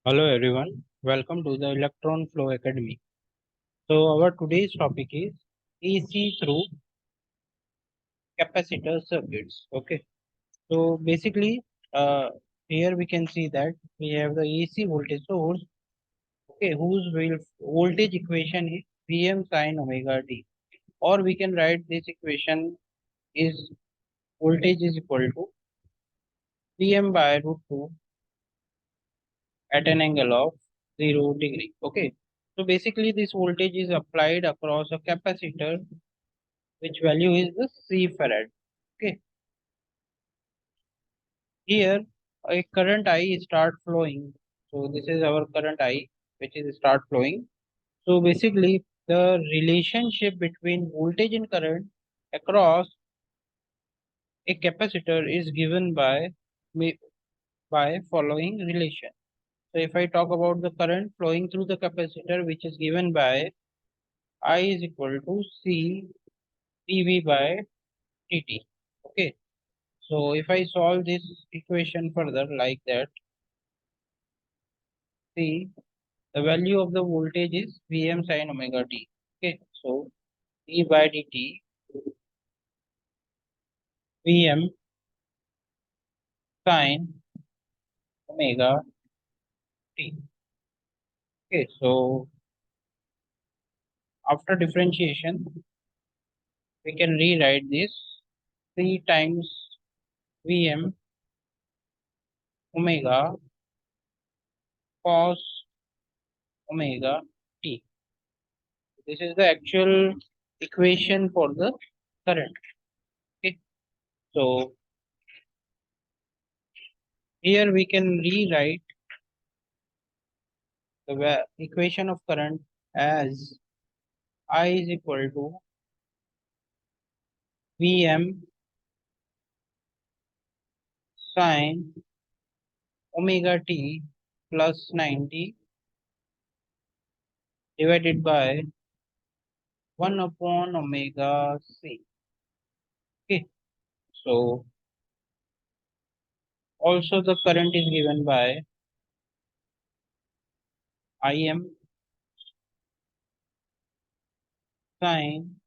Hello everyone, welcome to the Electron Flow Academy. So our today's topic is AC through capacitor circuits. Okay, so basically uh, here we can see that we have the AC voltage source. Okay, voltage equation is Vm sin omega t, or we can write this equation is voltage is equal to Vm by root 2 at an angle of 0 degree. Okay, so basically this voltage is applied across a capacitor which value is the C farad. Okay, here a current I start flowing. So this is our current I which is start flowing. So basically the relationship between voltage and current across a capacitor is given by following relation. So if I talk about the current flowing through the capacitor which is given by I is equal to C dV by dt. Okay. So if I solve this equation further like that, see the value of the voltage is Vm sin omega t. Okay, so d by dt Vm sin omega t. Okay, so after differentiation, we can rewrite this 3 times Vm omega cos omega t. This is the actual equation for the current. Okay, so here we can rewrite the equation of current as I is equal to Vm sin omega t plus 90 divided by 1 upon omega c. Okay, so also the current is given by Im sin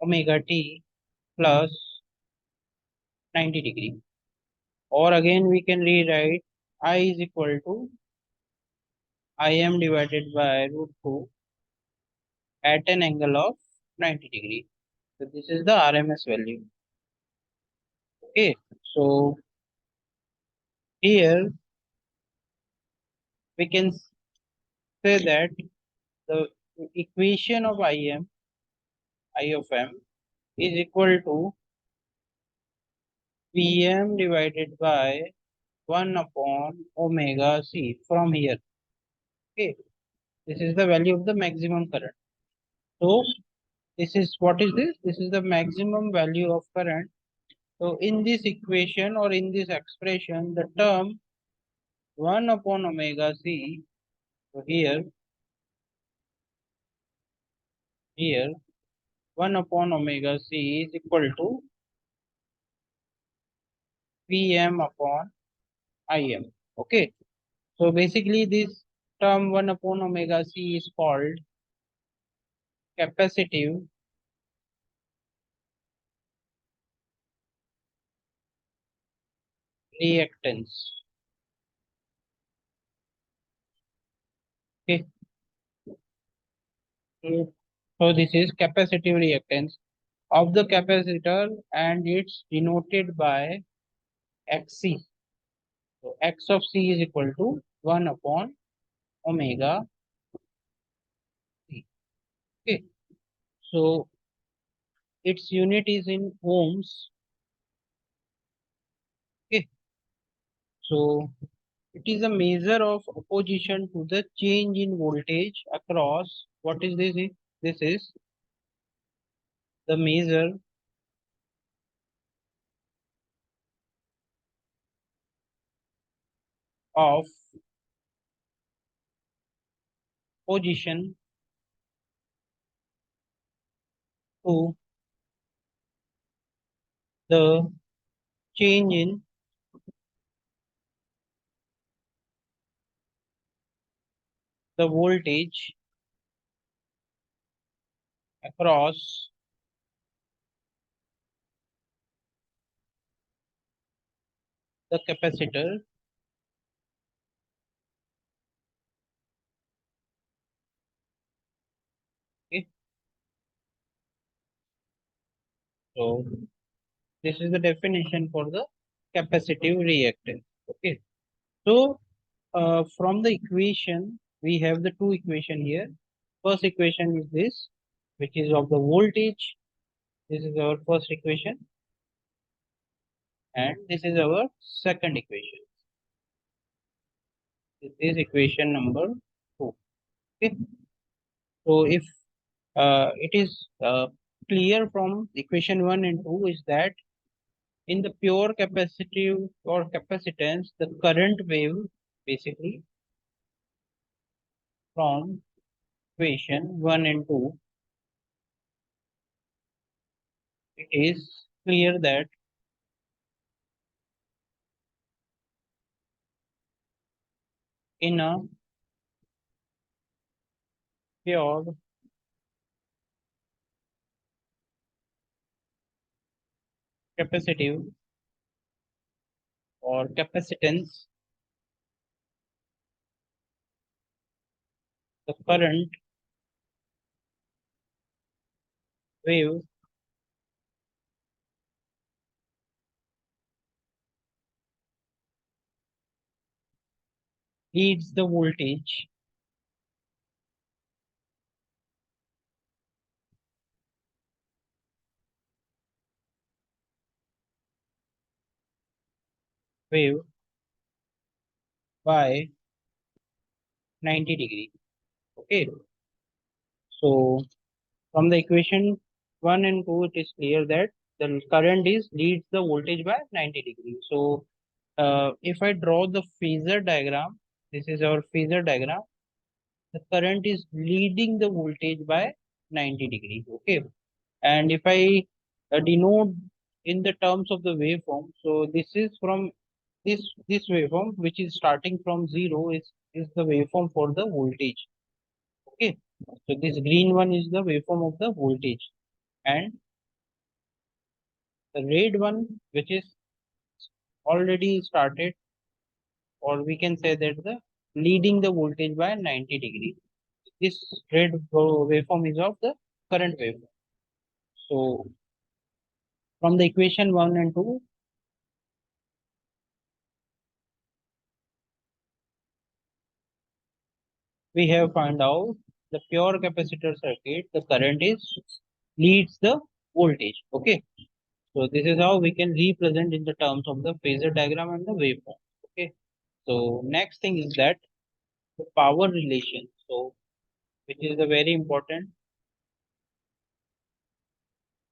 omega t plus 90 degree. Or again we can rewrite I is equal to Im divided by root 2 at an angle of 90 degree. So this is the RMS value. Okay, so here we can say that the equation of I of m is equal to Vm divided by 1 upon omega c from here. Okay, this is the value of the maximum current. So this is what is this? This is the maximum value of current. So in this equation or in this expression, the term 1 upon omega c, so here 1 upon omega c is equal to Vm upon Im. Okay. So basically this term 1 upon omega c is called capacitive reactance. Okay. So this is capacitive reactance of the capacitor and it's denoted by Xc. So X of C is equal to 1 upon omega c. Okay. So its unit is in ohms. Okay. So it is a measure of opposition to the change in voltage across. What is this? This is the measure of position to the change in the voltage across the capacitor. Okay, so this is the definition for the capacitive reactance. Okay, so from the equation we have the two equation here. First equation is this, which is of the voltage. This is our first equation, and this is our second equation. This is equation number 2. Okay, so if it is clear from equation 1 and 2 is that in the pure capacitive or capacitance, the current wave basically from equation 1 and 2, it is clear that in a pure capacitive or capacitance, the current wave leads the voltage wave by 90 degree. Okay, so from the equation 1 and 2, it is clear that the current is leads the voltage by 90 degree. So if I draw the phasor diagram, this is our phasor diagram. The current is leading the voltage by 90 degree. Okay, and if I denote in the terms of the waveform, so this is from this waveform which is starting from 0 is the waveform for the voltage. Okay, so this green one is the waveform of the voltage, and the red one which is already started, or we can say that the leading the voltage by 90 degree. This red waveform is of the current waveform. So from the equation 1 and 2, we have found out the pure capacitor circuit, the current is leads the voltage. Okay, so this is how we can represent in the terms of the phasor diagram and the waveform. Okay, so next thing is that the power relation, so which is the very important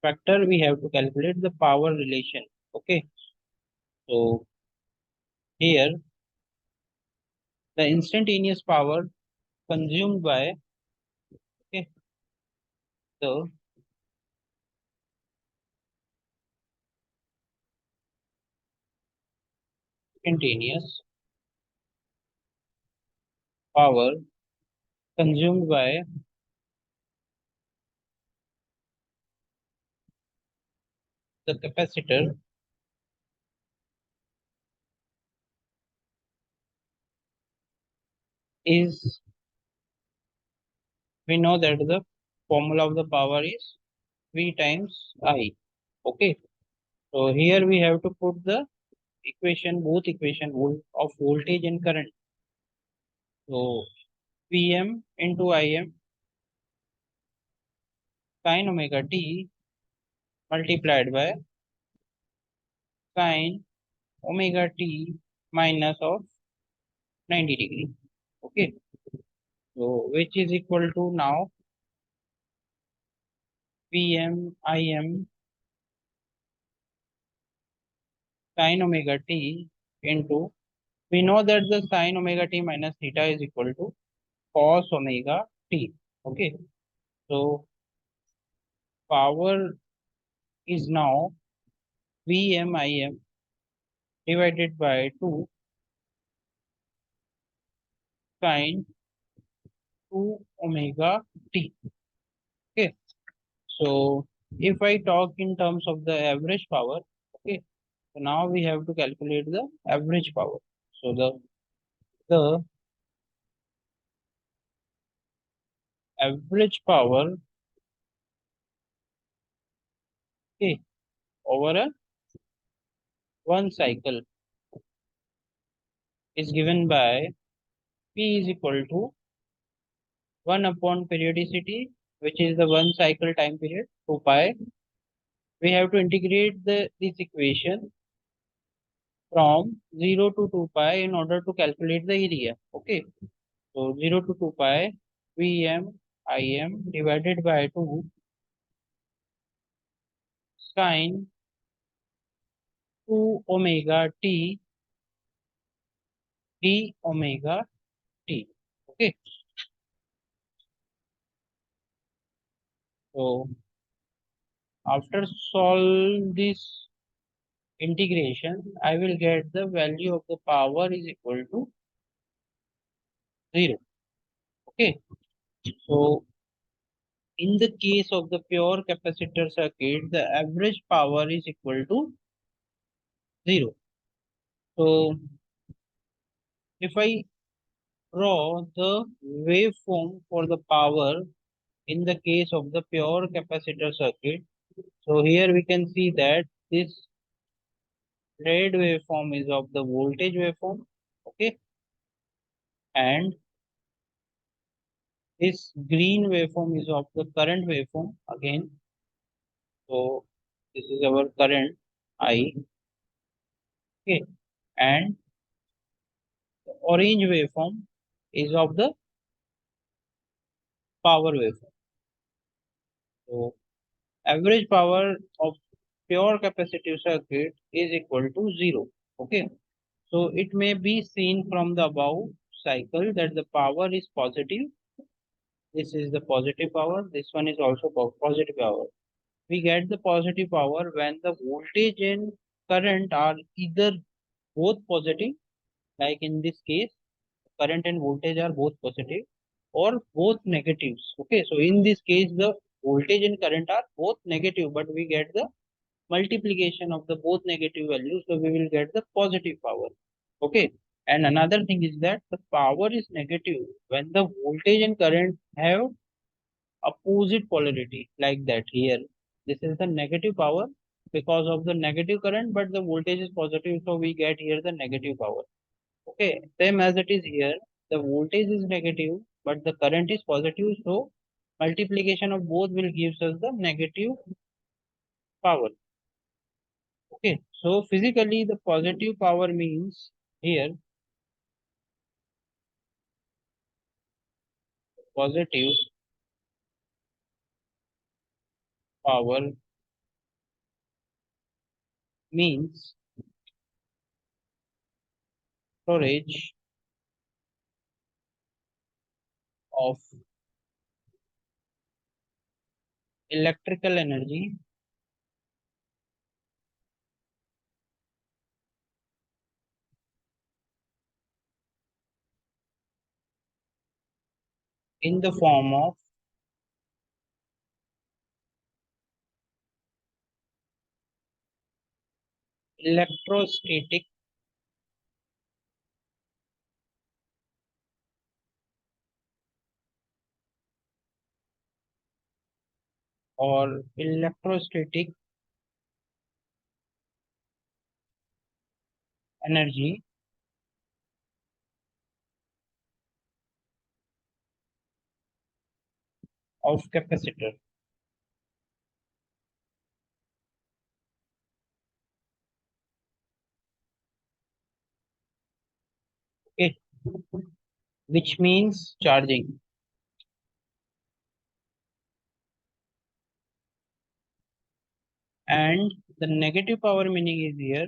factor, we have to calculate the power relation. Okay, so here the instantaneous power consumed by, okay, the instantaneous power consumed by the capacitor is, we know that the formula of the power is V times I. Okay, so here we have to put the equation, both equation of voltage and current. So Vm into Im sin omega t multiplied by sin omega t minus of 90 degree. Okay, so which is equal to now Vm Im sin omega t into, we know that the sin omega t minus theta is equal to cos omega t. Okay, so power is now Vm divided by 2 sin 2 omega t. Okay. So if I talk in terms of the average power, okay, so now we have to calculate the average power. So the average power, okay, over a one cycle is given by P is equal to 1 upon periodicity, which is the one cycle time period, 2 pi. We have to integrate this equation from 0 to 2 pi in order to calculate the area. Okay. So 0 to 2 pi Vm Im divided by 2 sine 2 omega t d omega t. Okay. So after solve this integration, I will get the value of the power is equal to 0. Okay. So in the case of the pure capacitor circuit, the average power is equal to 0. So if I draw the waveform for the power in the case of the pure capacitor circuit, so here we can see that this red waveform is of the voltage waveform, okay, and this green waveform is of the current waveform again. So this is our current I, okay, and the orange waveform is of the power waveform. So average power of pure capacitive circuit is equal to 0. Okay. So it may be seen from the above cycle that the power is positive. This is the positive power. This one is also positive power. We get the positive power when the voltage and current are either both positive, like in this case, current and voltage are both positive, or both negatives. Okay, so in this case, the voltage and current are both negative, but we get the multiplication of the both negative values, so we will get the positive power. Okay, and another thing is that the power is negative when the voltage and current have opposite polarity, like that here. This is the negative power because of the negative current, but the voltage is positive, so we get here the negative power. Okay, same as it is here, the voltage is negative but the current is positive, so multiplication of both will gives us the negative power. Okay, so physically the positive power means here positive power means storage of electrical energy in the form of electrostatic or electrostatic energy of capacitor. Okay, which means charging. And the negative power meaning is here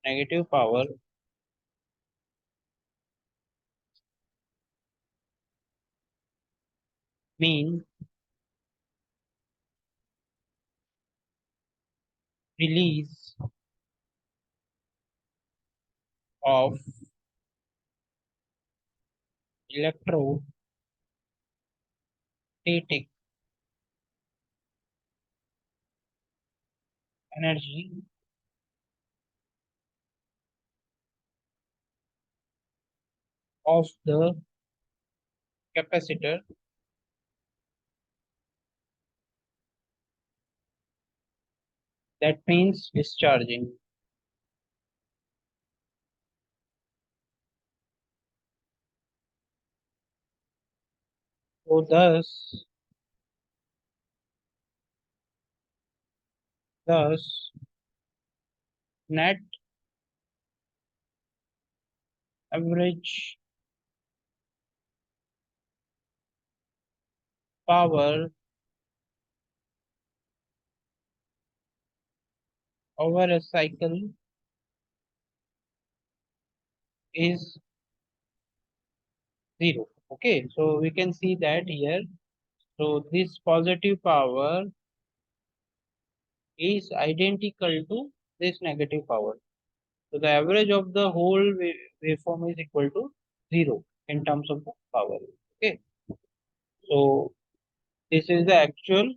negative power means release of electrostatic energy of the capacitor, that means discharging. So thus net average power over a cycle is zero. Okay, so we can see that here. So this positive power is identical to this negative power. So the average of the whole waveform is equal to zero in terms of the power. Okay, so this is the actual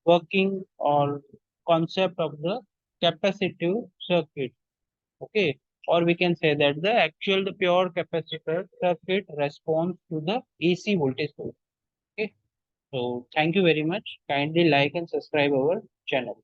working or concept of the capacitive circuit. Okay, or we can say that the pure capacitor circuit responds to the AC voltage source. Okay, so thank you very much. Kindly like and subscribe our channel.